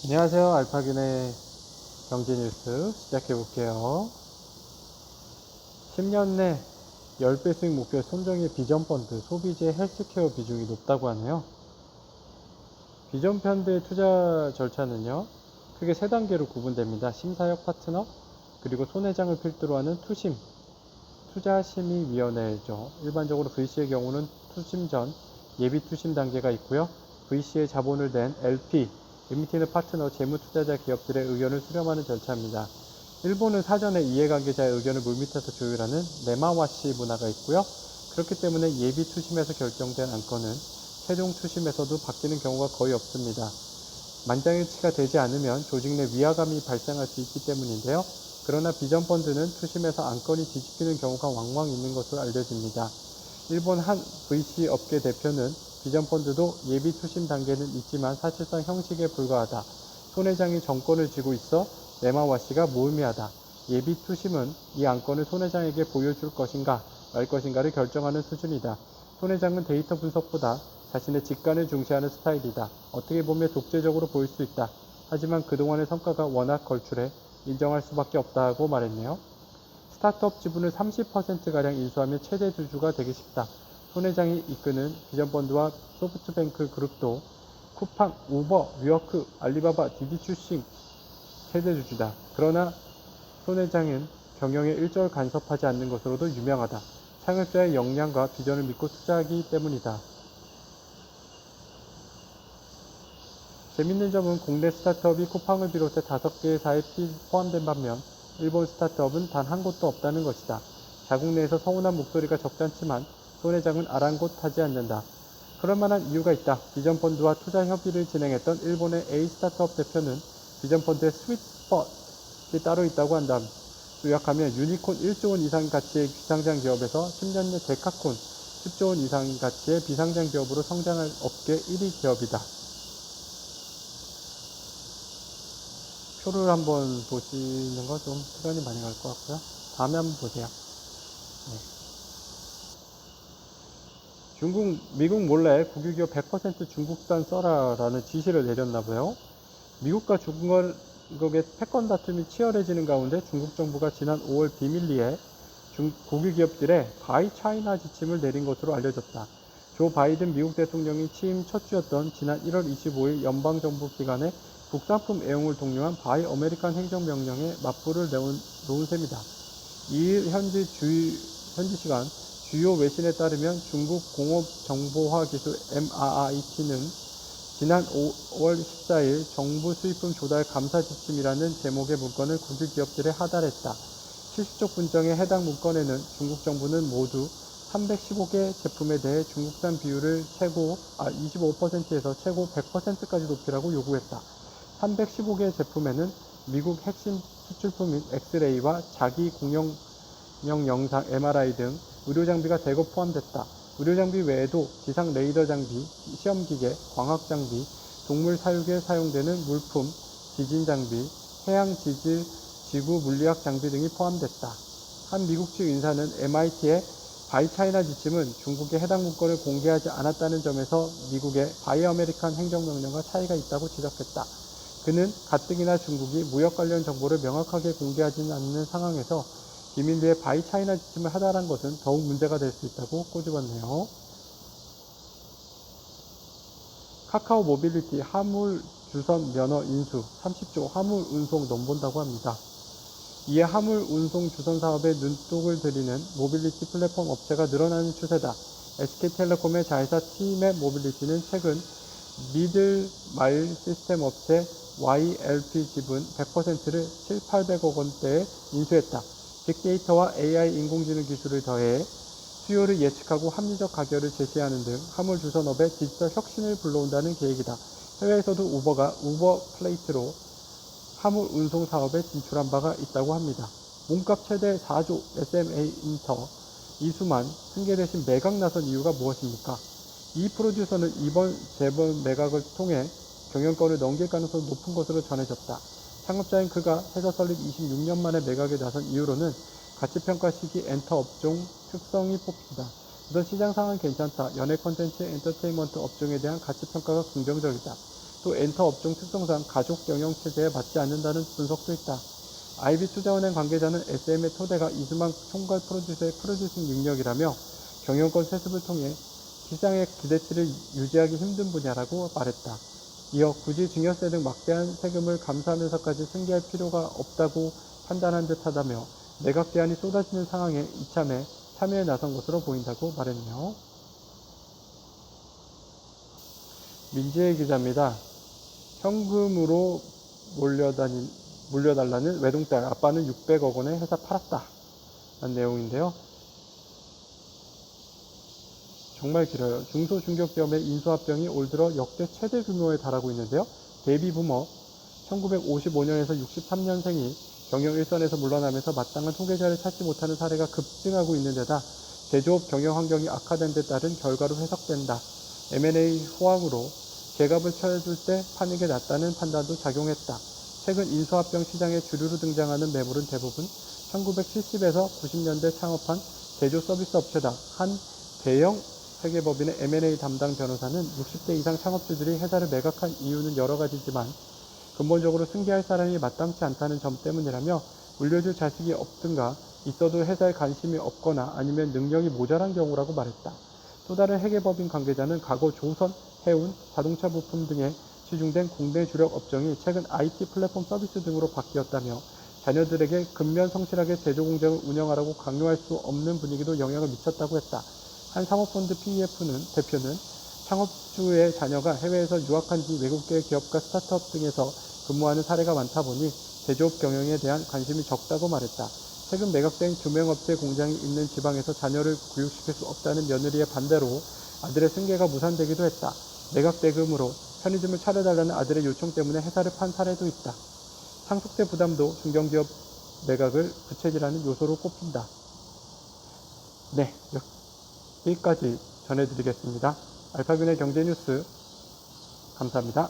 안녕하세요. 알파균의 경제뉴스 시작해 볼게요. 10년 내 10배 수익 목표 손정의 비전펀드 소비재 헬스케어 비중이 높다고 하네요. 비전펀드의 투자 절차는요, 크게 세 단계로 구분됩니다. 심사역 파트너, 그리고 손해장을 필두로 하는 투심, 투자심의위원회죠. 일반적으로 VC의 경우는 투심 전 예비 투심 단계가 있고요. VC의 자본을 낸 LP, 리미티드 파트너 재무투자자 기업들의 의견을 수렴하는 절차입니다. 일본은 사전에 이해관계자의 의견을 물밑에서 조율하는 네마와시 문화가 있고요. 그렇기 때문에 예비 투심에서 결정된 안건은 최종 투심에서도 바뀌는 경우가 거의 없습니다. 만장일치가 되지 않으면 조직 내 위화감이 발생할 수 있기 때문인데요. 그러나 비전펀드는 투심에서 안건이 뒤집히는 경우가 왕왕 있는 것으로 알려집니다. 일본 한 VC 업계 대표는 비전펀드도 예비 투심 단계는 있지만 사실상 형식에 불과하다. 손회장이 정권을 쥐고 있어 네마와씨가 무의미하다. 예비 투심은 이 안건을 손회장에게 보여줄 것인가 말 것인가를 결정하는 수준이다. 손회장은 데이터 분석보다 자신의 직관을 중시하는 스타일이다. 어떻게 보면 독재적으로 보일 수 있다. 하지만 그동안의 성과가 워낙 걸출해 인정할 수밖에 없다고 말했네요. 스타트업 지분을 30%가량 인수하며 최대 주주가 되기 쉽다. 손 회장이 이끄는 비전펀드와 소프트뱅크 그룹도 쿠팡, 우버, 뮤어크, 알리바바, 디디 출신 최대 주주다. 그러나 손 회장은 경영에 일절 간섭하지 않는 것으로도 유명하다. 창업자의 역량과 비전을 믿고 투자하기 때문이다. 재밌는 점은 국내 스타트업이 쿠팡을 비롯해 5개의 사에 포함된 반면 일본 스타트업은 단 한 곳도 없다는 것이다. 자국 내에서 서운한 목소리가 적잖지만 손 회장은 아랑곳하지 않는다. 그럴 만한 이유가 있다. 비전펀드와 투자 협의를 진행했던 일본의 A 스타트업 대표는 비전펀드의 스윗스폿이 따로 있다고 한다. 요약하면 유니콘 1조 원 이상 가치의 비상장 기업에서 10년 내 데카콘 10조 원 이상 가치의 비상장 기업으로 성장할 업계 1위 기업이다. 표를 한번 보시는 거 좀 시간이 많이 갈 것 같고요. 다음에 한번 보세요. 네. 미국 몰래 국유기업 100% 중국산 써라라는 지시를 내렸나봐요. 미국과 중국의 패권 다툼이 치열해지는 가운데 중국 정부가 지난 5월 비밀리에 국유기업들의 바이 차이나 지침을 내린 것으로 알려졌다. 조 바이든 미국 대통령이 취임 첫 주였던 지난 1월 25일 연방정부 기관의 국산품 애용을 독려한 바이 아메리칸 행정명령에 맞불을 놓은 셈이다. 이일 현지 시간 주요 외신에 따르면 중국 공업정보화기술 MRIT는 지난 5월 14일 정부 수입품 조달 감사 지침이라는 제목의 문건을 국유기업들에 하달했다. 70쪽 분정의 해당 문건에는 중국 정부는 모두 315개 제품에 대해 중국산 비율을 최고 25%에서 최고 100%까지 높이라고 요구했다. 315개 제품에는 미국 핵심 수출품인 엑스레이와 자기 공용형 영상 MRI 등 의료장비가 대거 포함됐다. 의료장비 외에도 지상 레이더 장비, 시험기계, 광학장비, 동물 사육에 사용되는 물품, 지진장비, 해양지질, 지구 물리학 장비 등이 포함됐다. 한 미국 측 인사는 MIT의 바이 차이나 지침은 중국의 해당 문건을 공개하지 않았다는 점에서 미국의 바이 아메리칸 행정명령과 차이가 있다고 지적했다. 그는 가뜩이나 중국이 무역 관련 정보를 명확하게 공개하지는 않는 상황에서 비밀리에 바이 차이나 지침을 하달한 것은 더욱 문제가 될 수 있다고 꼬집었네요. 카카오 모빌리티 화물 주선 면허 인수 30조 화물 운송 넘본다고 합니다. 이에 화물 운송 주선 사업에 눈독을 들이는 모빌리티 플랫폼 업체가 늘어나는 추세다. SK텔레콤의 자회사 T맵 모빌리티는 최근 미들 마일 시스템 업체 YLP 지분 100%를 7,800억 원대에 인수했다. 빅데이터와 AI 인공지능 기술을 더해 수요를 예측하고 합리적 가격을 제시하는 등 화물 주선업의 디지털 혁신을 불러온다는 계획이다. 해외에서도 우버가 우버 플레이트로 화물 운송 사업에 진출한 바가 있다고 합니다. 몸값 최대 4조 SMA 인터 이수만 승계 대신 매각 나선 이유가 무엇입니까? 이 프로듀서는 이번 재벌 매각을 통해 경영권을 넘길 가능성이 높은 것으로 전해졌다. 창업자인 그가 회사 설립 26년 만에 매각에 나선 이유로는 가치평가 시기 엔터 업종 특성이 뽑힌다. 우선 시장 상황 괜찮다. 연예 콘텐츠 엔터테인먼트 업종에 대한 가치평가가 긍정적이다. 또 엔터 업종 특성상 가족 경영 체제에 맞지 않는다는 분석도 있다. IB투자은행 관계자는 SM의 토대가 이수만 총괄 프로듀서의 프로듀싱 능력이라며 경영권 세습을 통해 시장의 기대치를 유지하기 힘든 분야라고 말했다. 이어 굳이 증여세 등 막대한 세금을 감수하면서까지 승계할 필요가 없다고 판단한 듯하다며 매각 제한이 쏟아지는 상황에 이참에 참여에 나선 것으로 보인다고 말했네요. 민지혜 기자입니다. 현금으로 물려달라는 외동딸, 아빠는 600억 원에 회사 팔았다 라는 내용인데요. 정말 길어요. 중소중견기업의 인수합병이 올 들어 역대 최대 규모에 달하고 있는데요. 데이비 부머 1955년에서 63년생이 경영 일선에서 물러나면서 마땅한 통계자를 찾지 못하는 사례가 급증하고 있는 데다 제조업 경영 환경이 악화된 데 따른 결과로 해석된다. M&A 호황으로 제값을 쳐줄 때 파는 게 낫다는 판단도 작용했다. 최근 인수합병 시장에 주류로 등장하는 매물은 대부분 1970에서 90년대 창업한 제조 서비스 업체다. 한 대형 세계법인의 M&A 담당 변호사는 60대 이상 창업주들이 회사를 매각한 이유는 여러 가지지만 근본적으로 승계할 사람이 마땅치 않다는 점 때문이라며 물려줄 자식이 없든가 있어도 회사에 관심이 없거나 아니면 능력이 모자란 경우라고 말했다. 또 다른 회계법인 관계자는 과거 조선, 해운, 자동차 부품 등에 치중된 국내 주력 업종이 최근 IT 플랫폼 서비스 등으로 바뀌었다며 자녀들에게 근면 성실하게 제조 공장을 운영하라고 강요할 수 없는 분위기도 영향을 미쳤다고 했다. 한 사모펀드 PEF는 대표는 창업주의 자녀가 해외에서 유학한 뒤 외국계 기업과 스타트업 등에서 근무하는 사례가 많다 보니 제조업 경영에 대한 관심이 적다고 말했다. 최근 매각된 조명업체 공장이 있는 지방에서 자녀를 교육시킬 수 없다는 며느리의 반대로 아들의 승계가 무산되기도 했다. 매각 대금으로 편의점을 차려달라는 아들의 요청 때문에 회사를 판 사례도 있다. 상속세 부담도 중견기업 매각을 부채질하는 요소로 꼽힌다. 네, 여기까지 전해드리겠습니다. 알파균의 경제뉴스 감사합니다.